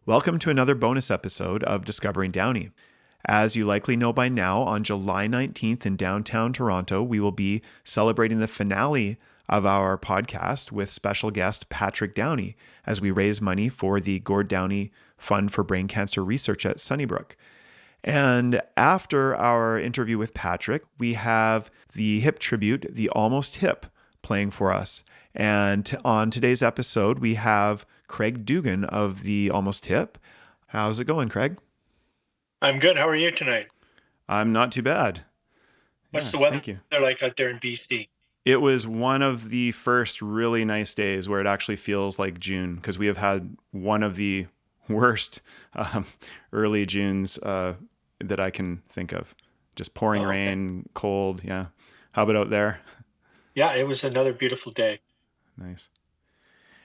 Welcome to another bonus episode of Discovering Downey. As you likely know by now, on July 19th in downtown Toronto, we will be celebrating the finale of our podcast with special guest Patrick Downey as we raise money for the Gord Downey Fund for Brain Cancer Research at Sunnybrook. And after our interview with Patrick, we have the hip tribute, The Almost Hip, playing for us. And on today's episode, we have Craig Dugan of The Almost Hip. How's it going, Craig? I'm good. How are you tonight? I'm not too bad. What's Yeah, the weather thank you. like out there in BC? It was one of the first really nice days where it actually feels like June, because we have had one of the worst early Junes that I can think of. Just pouring Oh, okay. rain, cold. Yeah. How about out there? Yeah, it was another beautiful day. Nice.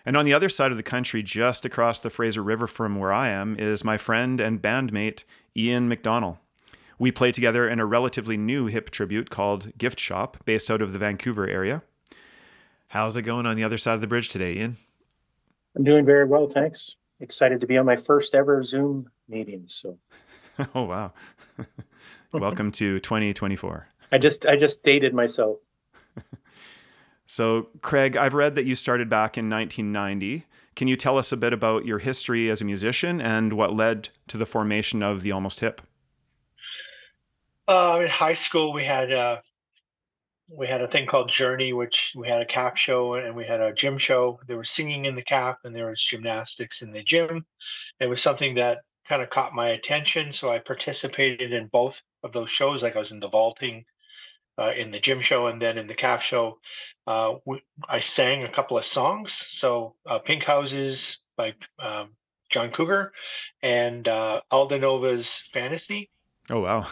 And on the other side of the country, just across the Fraser River from where I am, is my friend and bandmate, Ian McDonnell. We play together in a relatively new hip tribute called Gift Shop, based out of the Vancouver area. How's it going on the other side of the bridge today, Ian? I'm doing very well, thanks. Excited to be on my first ever Zoom meeting. So Oh, wow. Welcome to 2024. I just dated myself. So, Craig, I've read that you started back in 1990. Can you tell us a bit about your history as a musician and what led to the formation of The Almost Hip? In high school, we had a thing called Journey, which we had a cap show and we had a gym show. There was singing in the cap and there was gymnastics in the gym. It was something that kind of caught my attention, so I participated in both of those shows. Like I was in the vaulting, in the gym show, and then in the cap show, I sang a couple of songs. So Pink Houses by John Cougar and Aldanova's Fantasy. Oh, wow.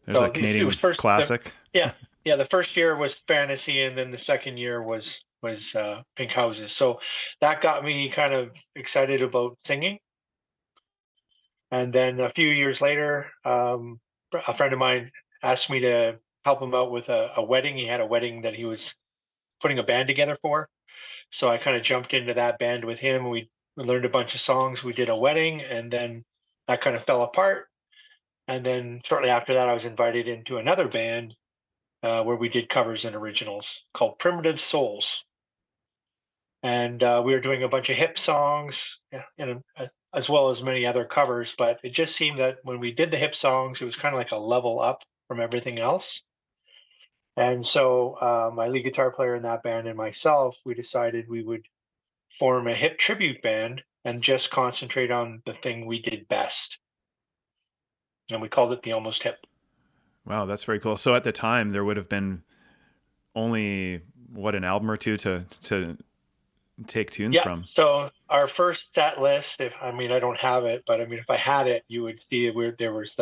There's a So it was Canadian first, classic. yeah, yeah. The first year was Fantasy, and then the second year was Pink Houses. So that got me kind of excited about singing. And then a few years later, a friend of mine asked me to help him out with a wedding. He had a wedding that he was putting a band together for. So I kind of jumped into that band with him. We learned a bunch of songs. We did a wedding, and then that kind of fell apart. And then shortly after that, I was invited into another band where we did covers and originals called Primitive Souls. And we were doing a bunch of hip songs, yeah, as well as many other covers. But it just seemed that when we did the hip songs, it was kind of like a level up from everything else. And so my lead guitar player in that band and myself, we decided we would form a hip tribute band and just concentrate on the thing we did best. And we called it the Almost Hip. Wow, that's very cool. So at the time, there would have been only, what, an album or two to take tunes Yeah. from? So our first set list, if I mean I don't have it, but I mean if I had it, you would see where there was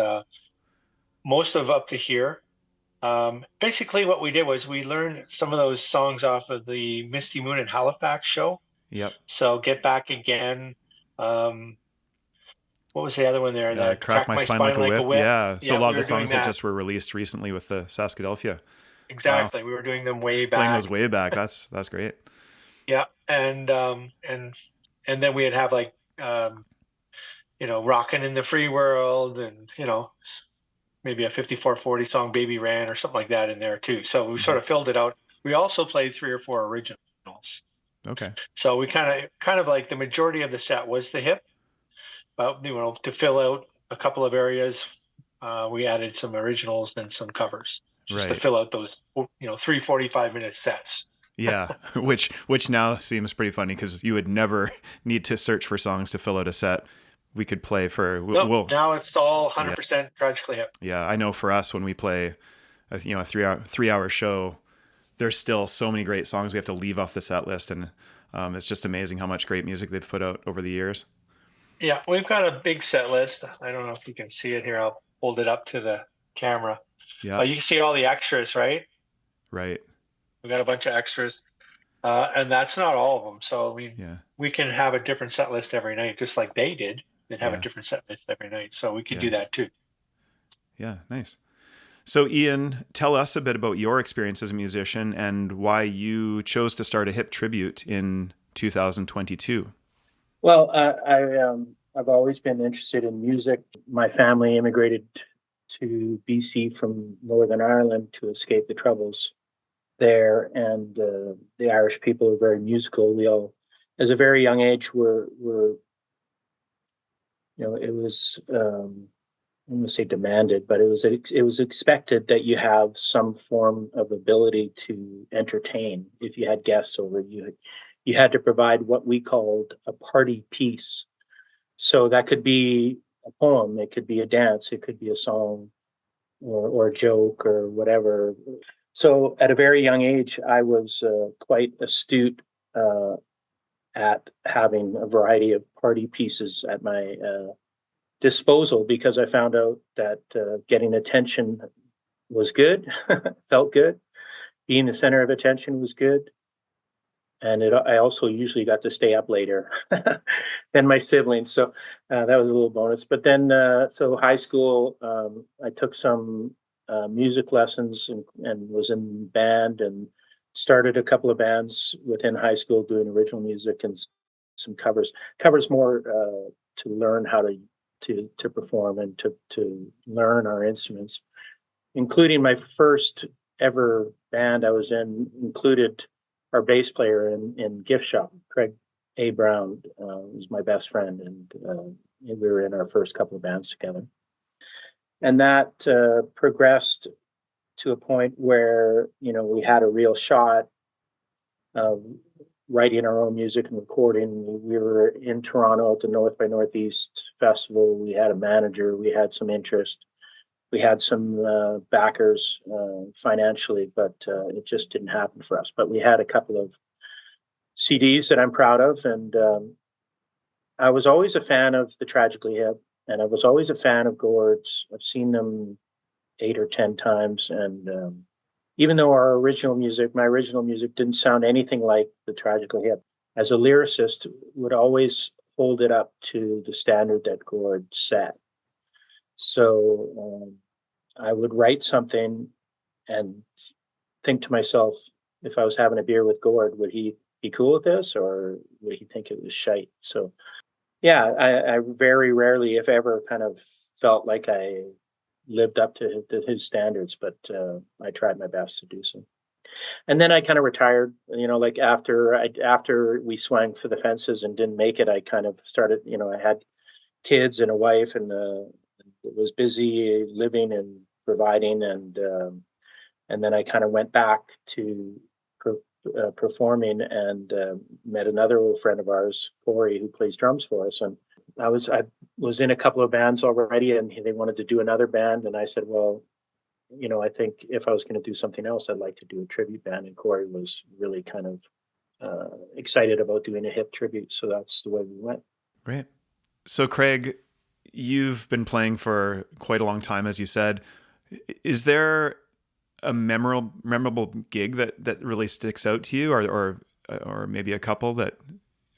most of Up to Here. Basically, what we did was we learned some of those songs off of the Misty Moon and Halifax show. Yep. So Get Back Again. Um, what was the other one there? That Crack Crack My My Spine Like Spine a Like a Whip. Whip. Yeah. So a Yeah, lot we of the were doing songs that that. just were released recently with the Saskadelphia. Wow. Exactly. We were doing them way Playing those back. way back. That's great. Yeah. And then we'd have like Rockin' in the Free World and maybe a 5440 song Baby Ran or something like that in there too. So we Hmm. sort of filled it out. We also played three or four originals. Okay. So we kind of like the majority of the set was the hip, but to fill out a couple of areas, we added some originals and some covers just to Right. fill out those 3 45-minute sets. Yeah. Which now seems pretty funny because you would never need to search for songs to fill out a set. We could play for No, well, now it's all yeah, 100% tragically hip. yeah. I know for us when we play, a 3 hour show, there's still so many great songs we have to leave off the set list, and it's just amazing how much great music they've put out over the years. Yeah, we've got a big set list. I don't know if you can see it here. I'll hold it up to the camera. Yeah. You can see all the extras, right? Right. We've got a bunch of extras, and that's not all of them. So Yeah. we can have a different set list every night, just like they did. They'd have a Yeah. different set list every night. So we could Yeah. do that too. Yeah. Nice. So, Ian, tell us a bit about your experience as a musician and why you chose to start a hip tribute in 2022. Well, I I've always been interested in music. My family immigrated to BC from Northern Ireland to escape the troubles there, and the Irish people are very musical. We all, as a very young age, were it was I'm going to say demanded, but it was expected that you have some form of ability to entertain. If you had guests over, you had to provide what we called a party piece. So that could be a poem, it could be a dance, it could be a song, or a joke or whatever. So at a very young age, I was quite astute uh, at having a variety of party pieces at my disposal, because I found out that getting attention was good, felt good. Being the center of attention was good. And I also usually got to stay up later than my siblings. So that was a little bonus. But then, so high school, I took some music lessons and was in band and started a couple of bands within high school doing original music and some covers more to learn how to perform and to learn our instruments, including my first ever band I was in included our bass player in Gift Shop, Craig A. Brown, was my best friend, and we were in our first couple of bands together. And that progressed to a point where we had a real shot of writing our own music and recording. We were in Toronto at the North by Northeast Festival. We had a manager. We had some interest. We had some backers financially, but it just didn't happen for us. But we had a couple of CDs that I'm proud of, and I was always a fan of the Tragically Hip, and I was always a fan of Gord's. I've seen them 8 or 10 times, and even though my original music didn't sound anything like the Tragically Hip, as a lyricist, would always hold it up to the standard that Gord set. So I would write something and think to myself, if I was having a beer with Gord, would he be cool with this, or would he think it was shite? So yeah, I very rarely, if ever, kind of felt like I lived up to his standards, but I tried my best to do so. And then I kind of retired, like after we swung for the fences and didn't make it, I kind of started, I had kids and a wife, and was busy living and providing, and then I kind of went back to performing, and met another old friend of ours, Corey, who plays drums for us. And I was in a couple of bands already, and they wanted to do another band, and I said, well, I think if I was going to do something else, I'd like to do a tribute band. And Corey was really kind of excited about doing a hip tribute, so that's the way we went. Great. So Craig, you've been playing for quite a long time, as you said. Is there a memorable gig that really sticks out to you, or maybe a couple that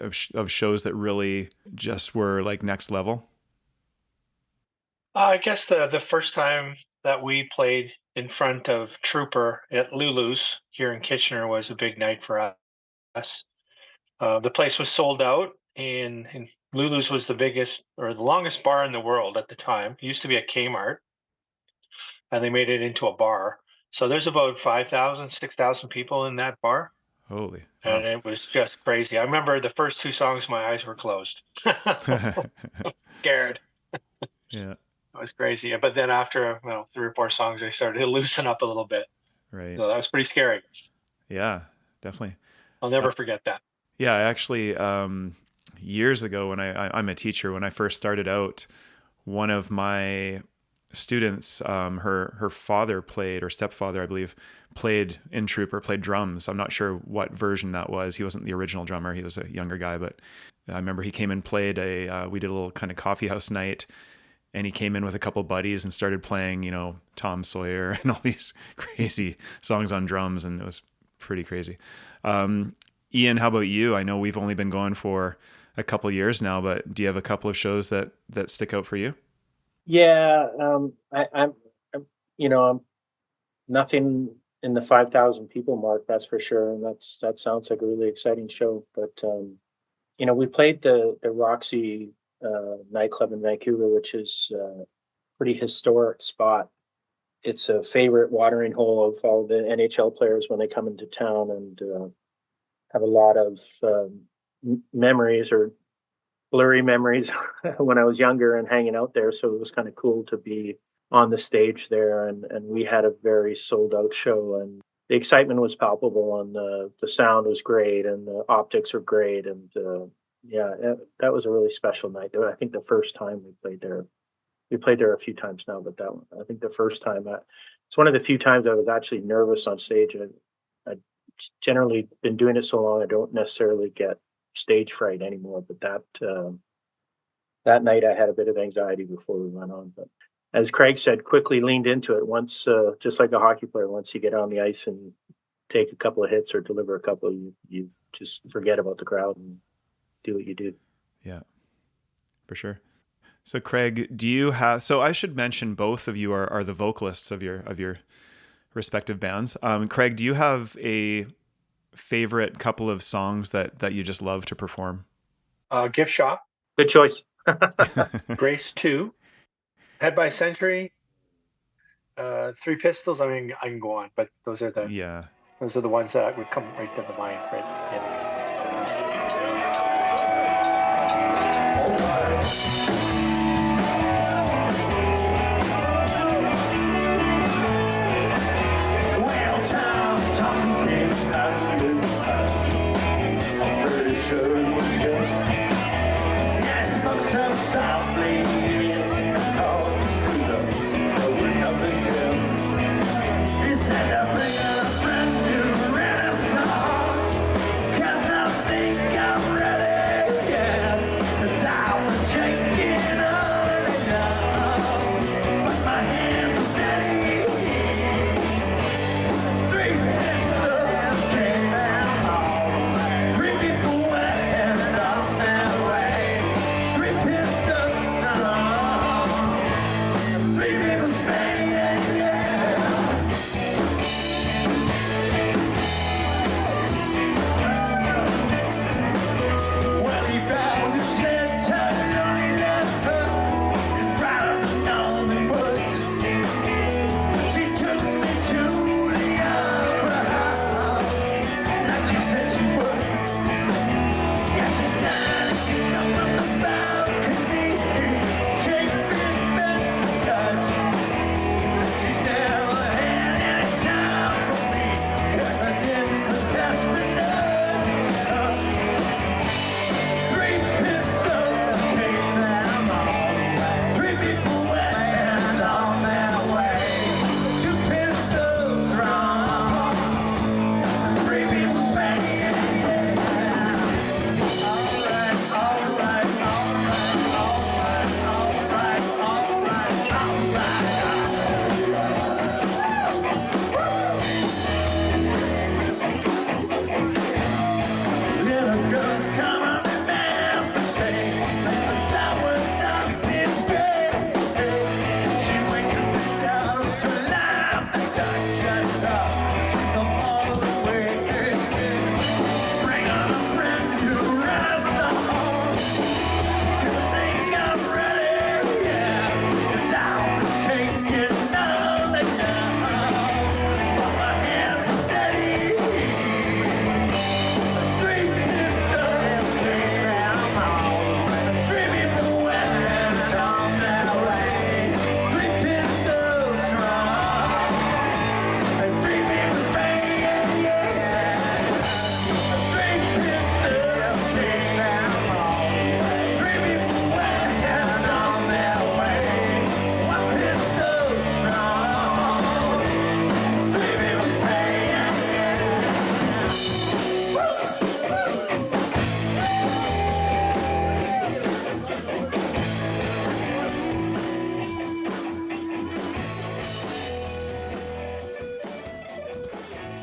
of shows that really just were like next level? I guess the first time that we played in front of Trooper at Lulu's here in Kitchener was a big night for us. The place was sold out, and Lulu's was the biggest or the longest bar in the world at the time. It used to be a Kmart, and they made it into a bar. So there's about 5,000, 6,000 people in that bar, Holy and wow. it was just crazy. I remember the first two songs, my eyes were closed. Scared. Yeah, It was crazy. But then after, well, 3 or 4 songs, I started to loosen up a little bit. right. So that was pretty scary. Yeah, definitely. I'll Uh, never forget that. yeah, actually, years ago when I'm a teacher, when I first started out, one of my students, her father played, or stepfather, I believe, played in Trooper, played drums. I'm not sure what version that was. He wasn't the original drummer. He was a younger guy, but I remember he came and played we did a little kind of coffee house night, and he came in with a couple buddies and started playing, Tom Sawyer and all these crazy songs on drums, and it was pretty crazy. Ian, how about you? I know we've only been going for a couple years now, but do you have a couple of shows that stick out for you? Yeah, I'm nothing in the 5,000 people mark, that's for sure, and that sounds like a really exciting show. But we played the Roxy nightclub in Vancouver, which is a pretty historic spot. It's a favorite watering hole of all the NHL players when they come into town, and have a lot of memories, or blurry memories, when I was younger and hanging out there. So it was kind of cool to be on the stage there, and we had a very sold out show, and the excitement was palpable, and the sound was great, and the optics were great, and yeah, that was a really special night. I think the first time we played there a few times now, but that one, I think the first time, it's one of the few times I was actually nervous on stage. I generally been doing it so long, I don't necessarily get stage fright anymore. But that night, I had a bit of anxiety before we went on. But as Craig said, quickly leaned into it once, just like a hockey player. Once you get on the ice and take a couple of hits or deliver a couple, you just forget about the crowd and do what you do. Yeah, for sure. So Craig, do you have, so I should mention both of you are the vocalists of your respective bands. Craig, do you have a favorite couple of songs that you just love to perform? Gift Shop, Good choice. Grace 2, Head by Century, Three Pistols. I mean, I can go on, but those are the Yeah. ones that would come right to the mind. Right. Yeah.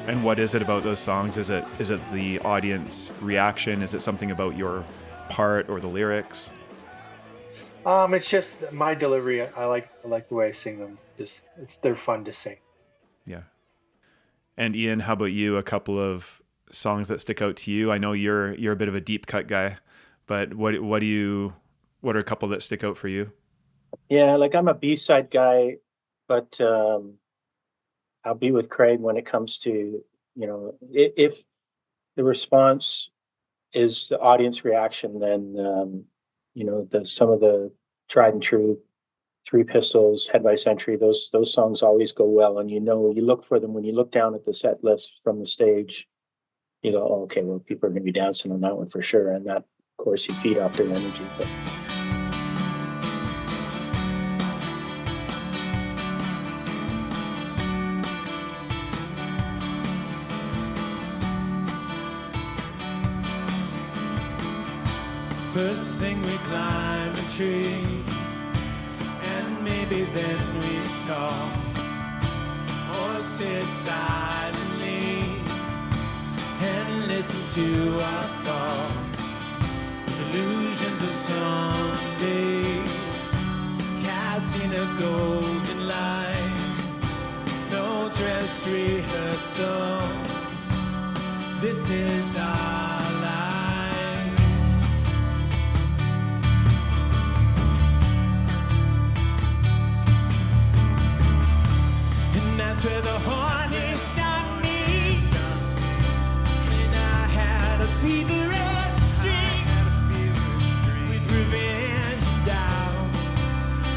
And what is it about those songs? Is it the audience reaction? Is it something about your part or the lyrics? It's just my delivery. I like the way I sing them. They're fun to sing. Yeah. And Ian, how about you? A couple of songs that stick out to you? I know you're a bit of a deep cut guy, but what do you What are a couple that stick out for you? Yeah, like I'm a B-side guy, but I'll be with Craig when it comes to, if the response is the audience reaction, then some of the tried and true Three Pistols, Head by Century, those songs always go well, and you look for them when you look down at the set list from the stage. You go, oh, okay, well, people are going to be dancing on that one for sure, and that, of course, you feed off their energy. But first thing we climb a tree, and maybe then we talk, or sit silently and listen to our thoughts, illusions of someday, casting a golden light, no dress rehearsal, this is our life. That's where the hornet stopped me, and I had a feverish dream with revenge down.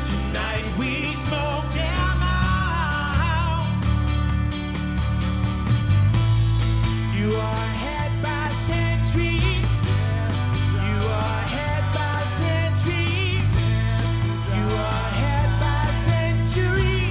Tonight we smoke them out. You are head by century. You are head by century. You are head by century.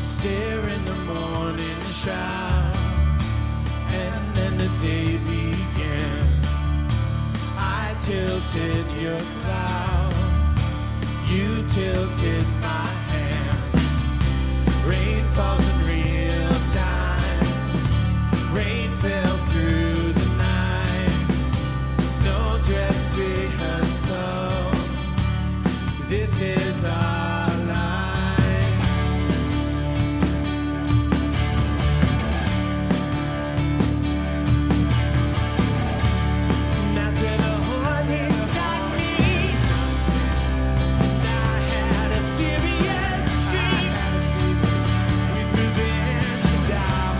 Stare in the morning shroud, and then the day began. I tilted your cloud, you tilted my hand. Rain falls in real time, rain fell through the night. No dress rehearsal, this is our life. That's where the hornet stopped me, and I had a serious dream with revenge down.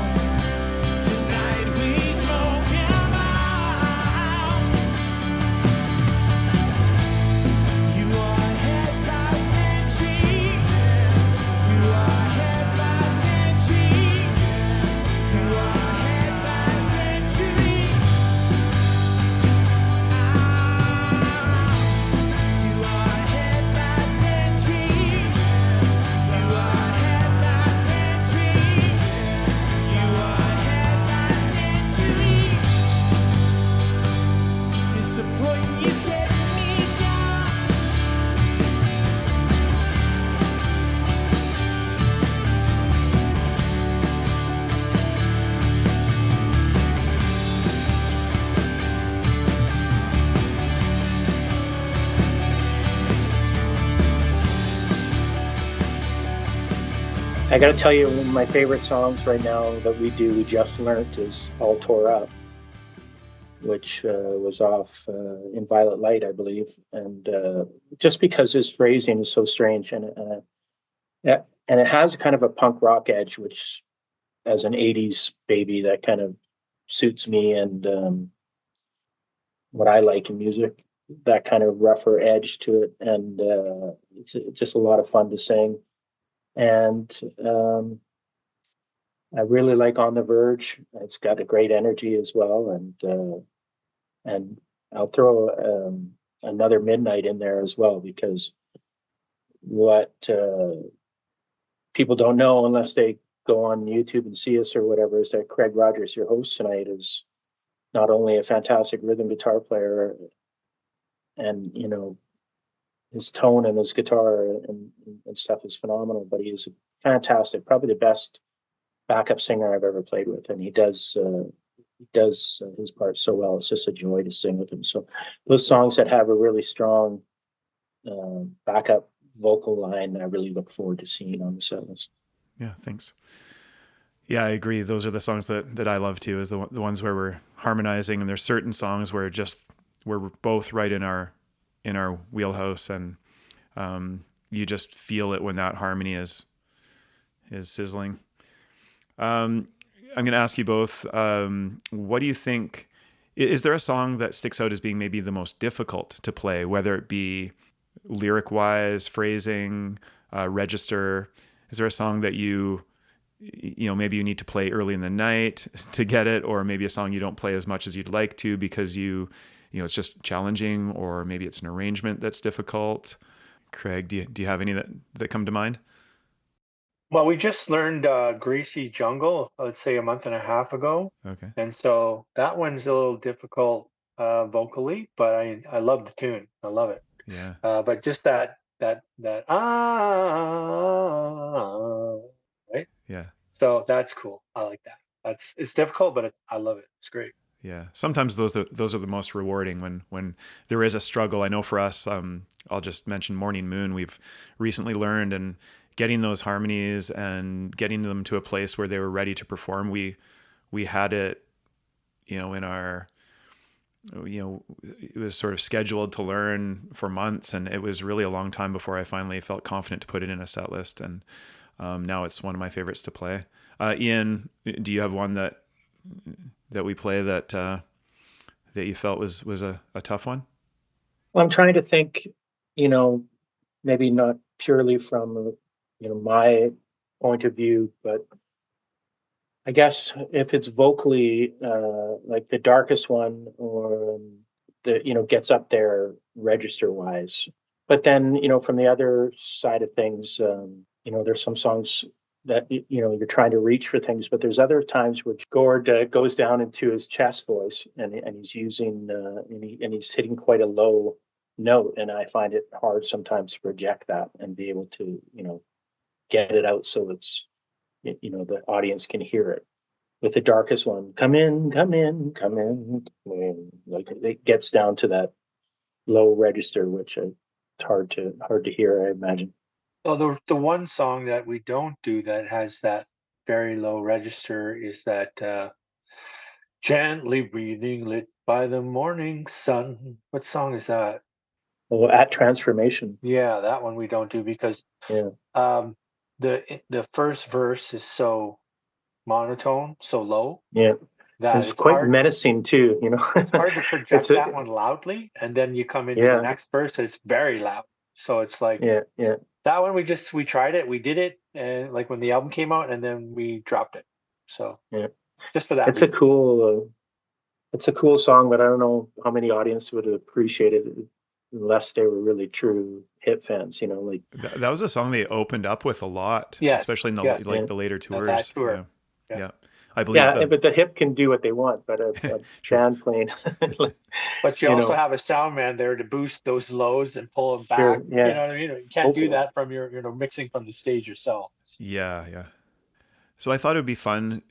Tonight we smoke them out. You are head by century. You are head by century. You are head by century. You are head by century. You are head by century. You are head by century. Disappointing is getting me down. I got to tell you, one of my favorite songs right now that we just learned is All Tore Up, which was off in Violet Light, I believe. And just because his phrasing is so strange, yeah, and it has kind of a punk rock edge, which as an 80s baby, that kind of suits me and what I like in music, that kind of rougher edge to it. And it's just a lot of fun to sing. And I really like On the Verge. It's got a great energy as well. And I'll throw another Midnight in there as well, because what people don't know unless they go on YouTube and see us or whatever is that Craig Rogers, your host tonight, is not only a fantastic rhythm guitar player, and his tone and his guitar and stuff is phenomenal, but he is a fantastic, probably the best backup singer I've ever played with, and he does does his part so well. It's just a joy to sing with him. So those songs that have a really strong backup vocal line, I really look forward to seeing on the set list. Yeah, thanks. Yeah, I agree. Those are the songs that I love too, is the ones where we're harmonizing, and there's certain songs where we're both right in our wheelhouse, and you just feel it when that harmony is sizzling. I'm going to ask you both, what do you think? Is there a song that sticks out as being maybe the most difficult to play, whether it be lyric wise, phrasing, register? Is there a song that maybe you need to play early in the night to get it, or maybe a song you don't play as much as you'd like to because it's just challenging, or maybe it's an arrangement that's difficult? Craig, do you have any that come to mind? Well, we just learned Greasy Jungle, let's say a month and a half ago. Okay. And so that one's a little difficult vocally, but I love the tune. I love it. Yeah. But just that right? Yeah. So that's cool. I like that. It's difficult, but I love it. It's great. Yeah. Sometimes those are the most rewarding when there is a struggle. I know for us, I'll just mention Morning Moon. We've recently learned, and getting those harmonies and getting them to a place where they were ready to perform. We had it, in our, it was sort of scheduled to learn for months, and it was really a long time before I finally felt confident to put it in a set list. And now it's one of my favorites to play. Ian, do you have one that we play that you felt was a tough one? Well, I'm trying to think, maybe not purely from, my point of view, but I guess if it's vocally, like the darkest one, or gets up there register wise. But then, from the other side of things, there's some songs that, you're trying to reach for things, but there's other times which Gord goes down into his chest voice, and he's using, and he's hitting quite a low note. And I find it hard sometimes to project that and be able to, get it out so it's, the audience can hear it. With the darkest one, come in, come in, come in, like it gets down to that low register, which it's hard to hear, I imagine. Well, the one song that we don't do that has that very low register is that gently breathing lit by the morning sun. What song is that? Well, at Transformation, Yeah, that one we don't do because yeah, the first verse is so monotone, so low yeah, that it's it's quite hard menacing too. it's hard to It's project that one loudly, and then you come into the yeah, next verse, it's very loud. So it's like yeah, yeah, that one we tried it, we did it, and like when the album came out, and then we dropped it. So yeah. just for that It's a reason. cool, it's a cool song, but I don't know how many audience would appreciate it unless they were really true hit fans. Like That was a song they opened up with a lot, Yes, especially in the yes, the later that tours. tour. Yeah. Yeah. Yeah. I believe yeah, but the hip can do what they want, but a True. band playing, But you you also know, have a sound man there to boost those lows and pull them back. sure, You yeah, know what I mean? You can't do hopefully, that from your, mixing from the stage yourself. Yeah, yeah. So I thought it would be fun,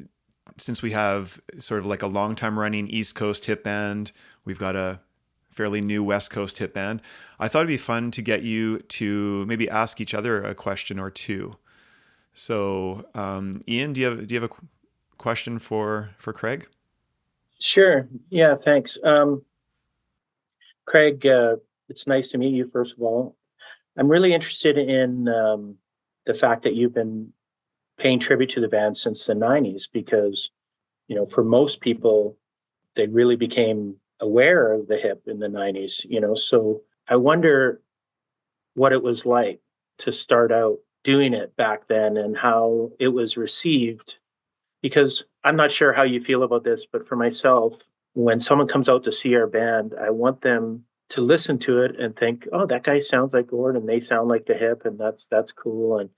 since we have sort of like a long time running East Coast hit band. We've got a fairly new West Coast hit band. I thought it'd be fun to get you to maybe ask each other a question or two. So, Ian, do you have a question for Craig? sure, yeah, thanks. Craig, it's nice to meet you, first of all. I'm really interested in the fact that you've been paying tribute to the band since the 90s, because, for most people, they really became aware of the hip in the 90s, so I wonder what it was like to start out doing it back then and how it was received. Because I'm not sure how you feel about this, but for myself, when someone comes out to see our band, I want them to listen to it and think, "Oh, that guy sounds like Gord, and they sound like the hip, and that's cool." And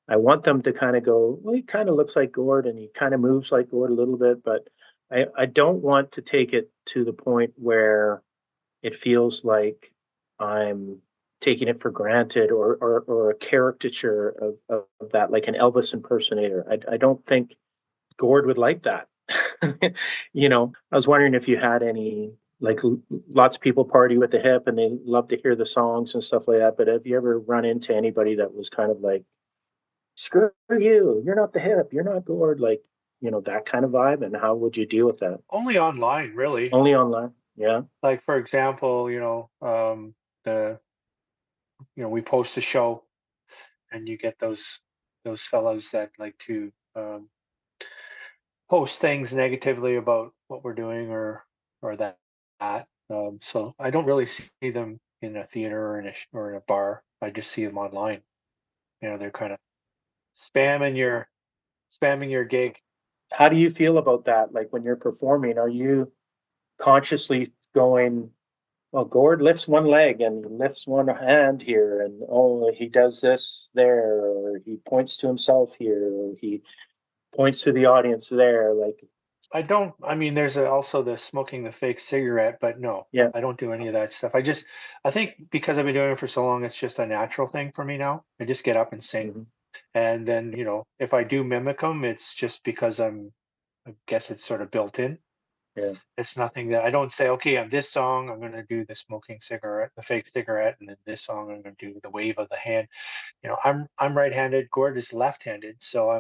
I want them to kind of go, "Well, he kind of looks like Gord, and he kind of moves like Gord a little bit," but I don't want to take it to the point where it feels like I'm taking it for granted, or a caricature of that, like an Elvis impersonator. I don't think Gord would like that. You know, I was wondering if you had any, like, lots of people party with the hip and they love to hear the songs and stuff like that. But have you ever run into anybody that was kind of like, screw you, you're not the hip, you're not Gord, like, that kind of vibe? And how would you deal with that? Only online, really. Only online? Yeah. Like for example, the we post a show, and you get those fellows that like to post things negatively about what we're doing or that. So I don't really see them in a theater or in a bar. I just see them online. They're kind of spamming your spamming your gig. How do you feel about that? Like when you're performing, are you consciously going, well, Gord lifts one leg and he lifts one hand here, and oh, he does this there, or he points to himself here, or he points to the audience there. Like, I don't. I mean, there's also the smoking the fake cigarette, but no, yeah. I don't do any of that stuff. I think because I've been doing it for so long, it's just a natural thing for me now. I just get up and sing, Hmm. and then if I do mimic them, it's just because I guess it's sort of built in. Yeah. It's nothing that I don't say, okay, on this song, I'm going to do the smoking cigarette, the fake cigarette, and then this song, I'm going to do the wave of the hand. I'm right-handed. Gord is left-handed, so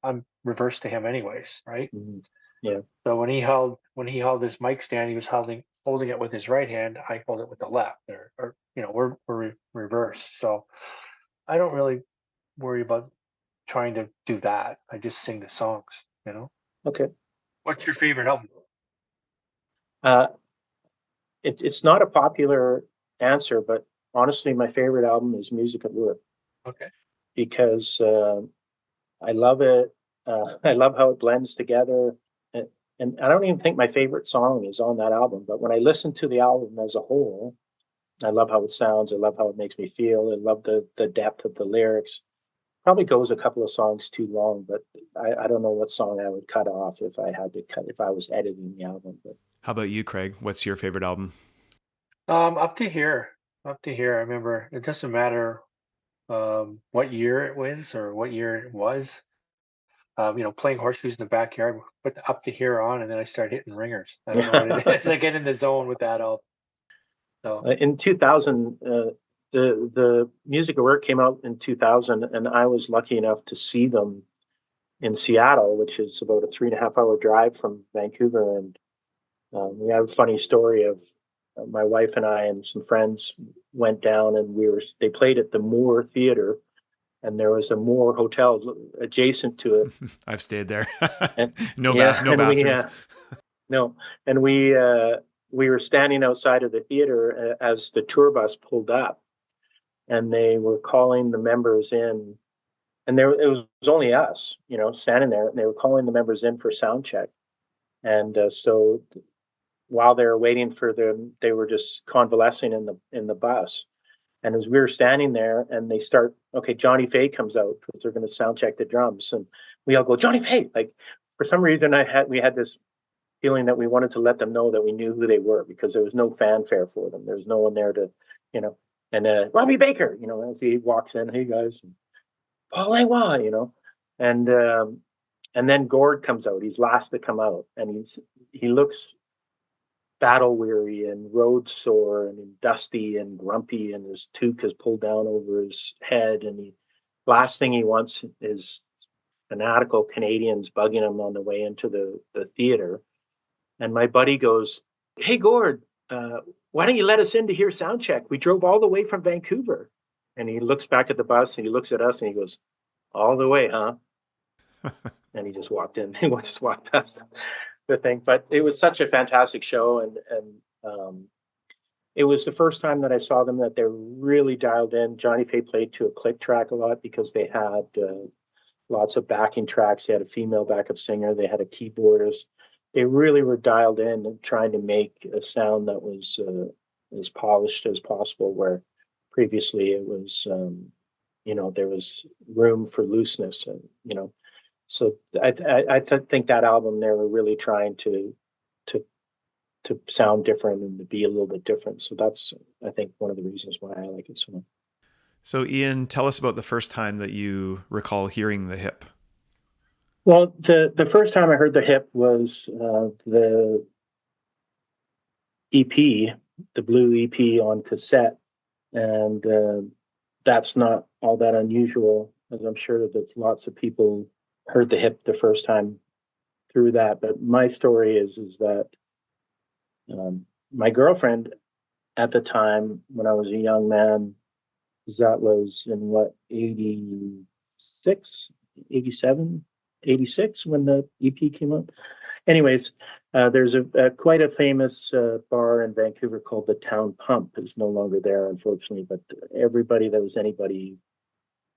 I'm reversed to him anyways, right? Hmm. Yeah. So when he held his mic stand, he was holding it with his right hand. I hold it with the left, or we're reversed. So I don't really worry about trying to do that. I just sing the songs. Okay. What's your favorite album? Uh, it's not a popular answer, but honestly, my favorite album is Music at Work Okay. because I love it. I love how it blends together. And, and I don't even think my favorite song is on that album, but when I listen to the album as a whole, I love how it sounds. I love how it makes me feel. I love the depth of the lyrics. Probably goes a couple of songs too long, but I don't know what song I would cut off if I had to cut, if I was editing the album. But How about you, Craig? What's your favorite album? Up to here, up to here. I remember it doesn't matter what year it was or what year it was. Playing horseshoes in the backyard, put the Up to Here on, and then I start hitting ringers. I don't know what it yeah. is. I get in the zone with that album. So In 2000, the Music at Work came out in 2000, and I was lucky enough to see them in Seattle, which is about a 3.5 hour drive from Vancouver. And we have a funny story of my wife and I and some friends went down, and they played at the Moore Theater, and there was a Moore hotel adjacent to it. I've stayed there. And No yeah, no and bathrooms. no, and we were standing outside of the theater as the tour bus pulled up, and they were calling the members in, and it was only us, standing there, and they were calling the members in for sound check. And so while they were waiting for them, they were just convalescing in the bus. And as we were standing there, and they start, okay, Johnny Faye comes out because they're going to sound check the drums, and we all go, Johnny Faye. Like, for some reason, we had this feeling that we wanted to let them know that we knew who they were, because there was no fanfare for them. There was no one there to, you know, and Robbie Baker, as he walks in, hey guys, and Paul Langlois, and and then Gord comes out. He's last to come out, and he looks battle weary and road sore and dusty and grumpy, and his toque is pulled down over his head, and he last thing he wants is fanatical Canadians bugging him on the way into the theater. And my buddy goes, hey Gord, why don't you let us in to hear sound check? We drove all the way from Vancouver. And he looks back at the bus and he looks at us and he goes, all the way, huh? And he just walked in. He just walked past the thing. But it was such a fantastic show, and it was the first time that I saw them that they're really dialed in. Johnny Faye played to a click track a lot because they had lots of backing tracks. They had a female backup singer. They had a keyboardist. They really were dialed in and trying to make a sound that was as polished as possible, where previously it was, there was room for looseness, and so I think that album, they were really trying to to sound different and to be a little bit different. So that's, I think, one of the reasons why I like it so much. So Ian, tell us about the first time that you recall hearing the hip. Well, the first time I heard the hip was the EP, the blue EP on cassette, and that's not all that unusual, as I'm sure that lots of people heard the hip the first time through that. But my story is that my girlfriend at the time, when I was a young man, that was in what, 86, 87, 86 when the EP came out. Anyways, there's a quite a famous bar in Vancouver called the Town Pump. It's no longer there, unfortunately, but everybody that was anybody,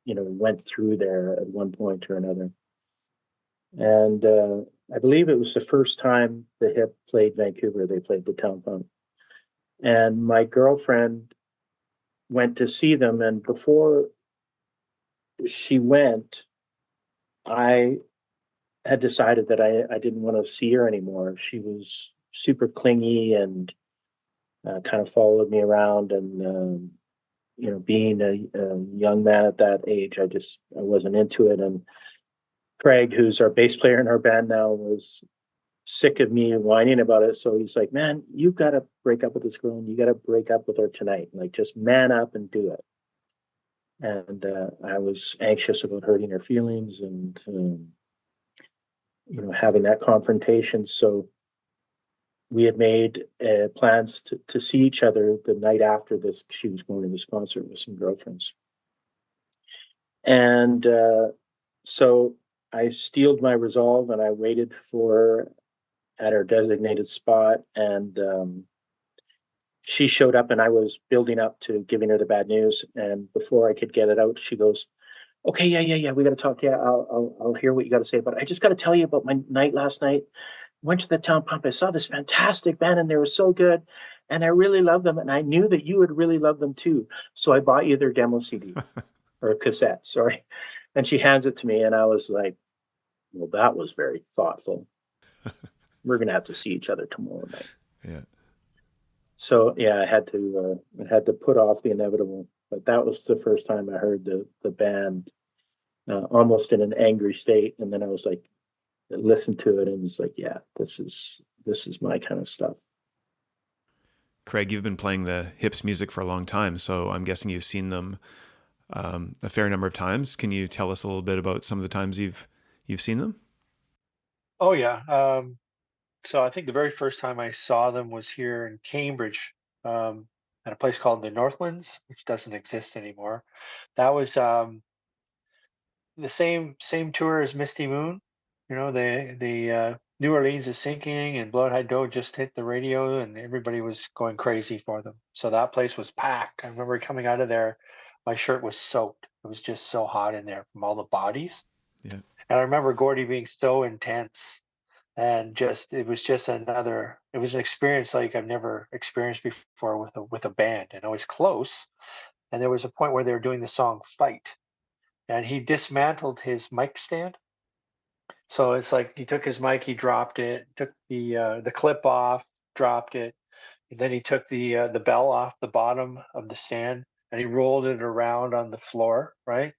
went through there at one point or another. And I believe it was the first time the Hip played Vancouver. They played the Town Pump, and my girlfriend went to see them. And before she went, I had decided that I didn't want to see her anymore. She was super clingy and kind of followed me around. And, being a young man at that age, I wasn't into it. And Craig, who's our bass player in our band now, was sick of me whining about it. So he's like, man, you got to break up with this girl and you got to break up with her tonight. Like, just man up and do it. And I was anxious about hurting her feelings and, having that confrontation. So we had made plans to see each other the night after this. She was going to this concert with some girlfriends. And so I steeled my resolve and I waited for her at her designated spot. And she showed up and I was building up to giving her the bad news. And before I could get it out, she goes, okay, yeah, we got to talk. Yeah, I'll hear what you got to say. But I just got to tell you about my night last night. Went to the Town Pump. I saw this fantastic band and they were so good. And I really love them. And I knew that you would really love them too. So I bought you their demo CD or cassette, sorry. And she hands it to me. And I was like, well, that was very thoughtful. We're going to have to see each other tomorrow night. Yeah. So yeah, I had to put off the inevitable. But that was the first time I heard the band almost in an angry state. And then I was like, listened to it and was like, yeah, this is my kind of stuff. Craig, you've been playing the Hips music for a long time, so I'm guessing you've seen them a fair number of times. Can you tell us a little bit about some of the times you've seen them? Oh yeah. So I think the very first time I saw them was here in Cambridge, at a place called the Northlands, which doesn't exist anymore. That was the same tour as Misty Moon. The New Orleans is sinking and Blood High Dough just hit the radio and everybody was going crazy for them. So that place was packed. I remember coming out of there, my shirt was soaked. It was just so hot in there from all the bodies. Yeah. And I remember Gordy being so intense and it was just it was an experience like I've never experienced before with a band. And I was close. And there was a point where they were doing the song Fight and he dismantled his mic stand. So it's like he took his mic, he dropped it, took the clip off, dropped it, and then he took the bell off the bottom of the stand and he rolled it around on the floor, right?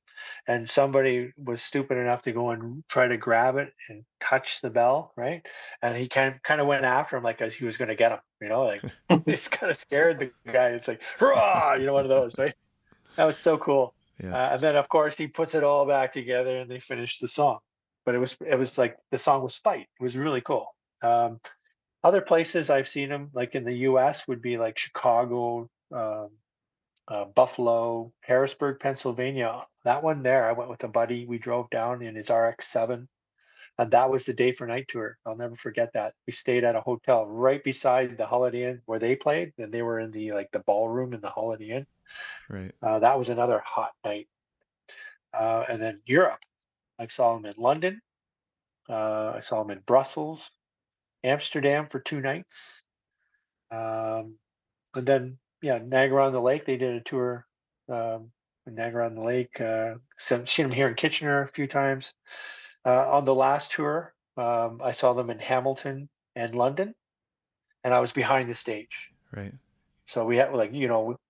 And somebody was stupid enough to go and try to grab it and touch the bell, right? And he kind of went after him like as he was going to get him, like he's kind of scared the guy. It's like, hurrah, one of those, right? That was so cool. Yeah. And then of course he puts it all back together and they finish the song. But it was like the song was Fight. It was really cool. Other places I've seen them, like in the U.S., would be like Chicago, Buffalo, Harrisburg, Pennsylvania. That one there, I went with a buddy. We drove down in his RX-7, and that was the day for night tour. I'll never forget that. We stayed at a hotel right beside the Holiday Inn where they played, and they were in the ballroom in the Holiday Inn. Right. That was another hot night. And then Europe, I saw them in London. I saw them in Brussels, Amsterdam for 2 nights. And then, yeah, Niagara on the Lake, they did a tour in Niagara on the Lake. Seen them here in Kitchener a few times. On the last tour, I saw them in Hamilton and London, and I was behind the stage. Right. So we had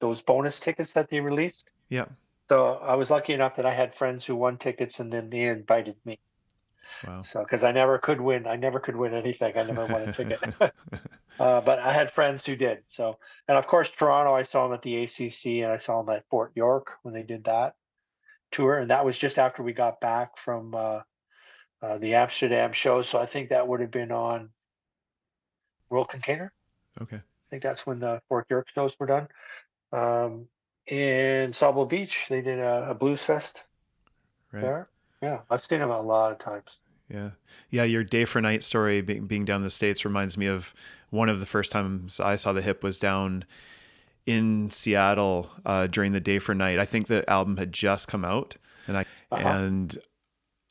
those bonus tickets that they released. Yeah. So I was lucky enough that I had friends who won tickets and then they invited me. Wow. So, because I never could win anything. I never won a ticket. But I had friends who did. So, and of course, Toronto, I saw them at the ACC, and I saw them at Fort York when they did that tour, and that was just after we got back from the Amsterdam show. So I think that would have been on World Container. Okay. I think that's when the Fort York shows were done. In Sauble Beach, they did a blues fest Right. there. Yeah, I've seen them a lot of times. Yeah. Yeah. Your day for night story being down in the States reminds me of one of the first times I saw the Hip was down in Seattle during the day for night. I think the album had just come out and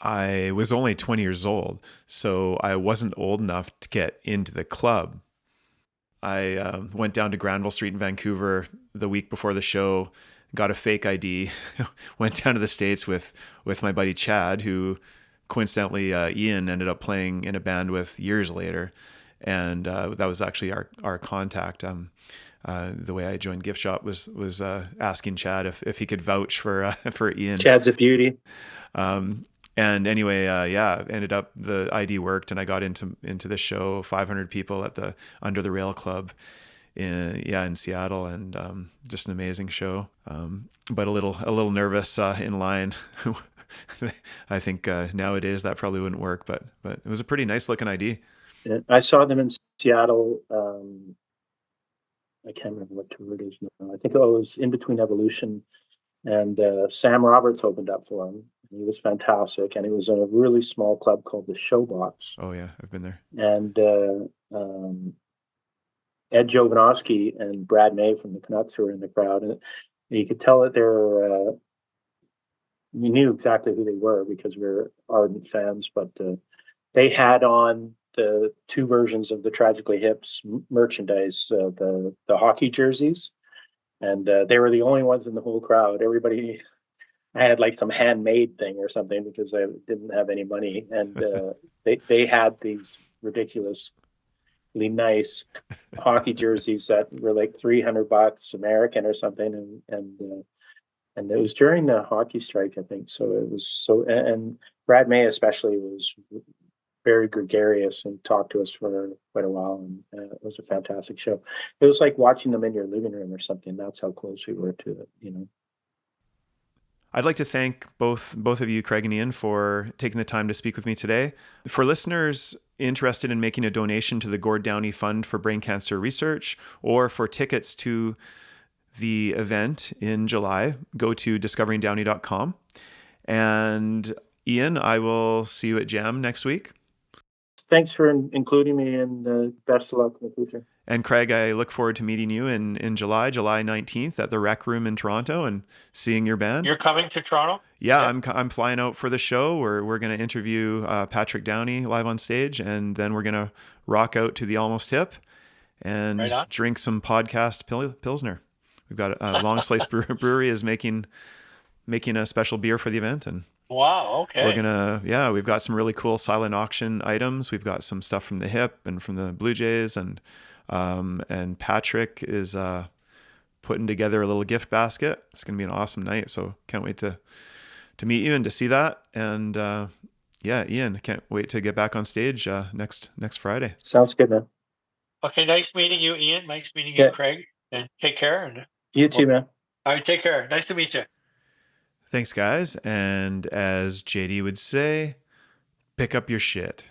I was only 20 years old. So I wasn't old enough to get into the club. I went down to Granville Street in Vancouver the week before the show, got a fake ID, went down to the States with my buddy Chad, who coincidentally Ian ended up playing in a band with years later. And that was actually our contact. The way I joined Gift Shop was asking Chad if he could vouch for Ian. Chad's a beauty. And anyway, ended up the ID worked, and I got into the show. 500 people at the Under the Rail Club, in Seattle, and just an amazing show. But a little nervous in line. I think nowadays that probably wouldn't work, but it was a pretty nice looking ID. I saw them in Seattle. I can't remember what tour it is now. I think it was in between Evolution, and Sam Roberts opened up for him. He was fantastic, and it was in a really small club called the Showbox. Oh yeah, I've been there. And Ed Jovanovski and Brad May from the Canucks were in the crowd, and you could tell that we knew exactly who they were because we were ardent fans. But they had on the two versions of the Tragically Hips merchandise, the hockey jerseys, and they were the only ones in the whole crowd. Everybody. I had like some handmade thing or something because I didn't have any money, and they had these ridiculously nice hockey jerseys that were like $300 American or something, and it was during the hockey strike, I think. So it was and Brad May especially was very gregarious and talked to us for quite a while, and it was a fantastic show. It was like watching them in your living room or something. That's how close we were to it. I'd like to thank both of you, Craig and Ian, for taking the time to speak with me today. For listeners interested in making a donation to the Gord Downey Fund for Brain Cancer Research, or for tickets to the event in July, go to discoveringdowney.com. And Ian, I will see you at Jam next week. Thanks for including me, and best of luck in the future. And Craig, I look forward to meeting you in July 19th at the Rec Room in Toronto and seeing your band. You're coming to Toronto? Yeah. I'm flying out for the show. We're going to interview Patrick Downey live on stage, and then we're going to rock out to the Almost Hip and drink some podcast Pilsner. We've got Long Slice Brewery is making a special beer for the event, and wow, okay. we're gonna we've got some really cool silent auction items. We've got some stuff from the Hip and from the Blue Jays, and Patrick is putting together a little gift basket. It's gonna be an awesome night, so can't wait to meet you and to see that. And Ian, can't wait to get back on stage next Friday. Sounds good, man. Okay, nice meeting you, Ian. Nice meeting you, Craig. And take care. And you too, man. All right, take care. Nice to meet you. Thanks, guys. And as JD would say, pick up your shit.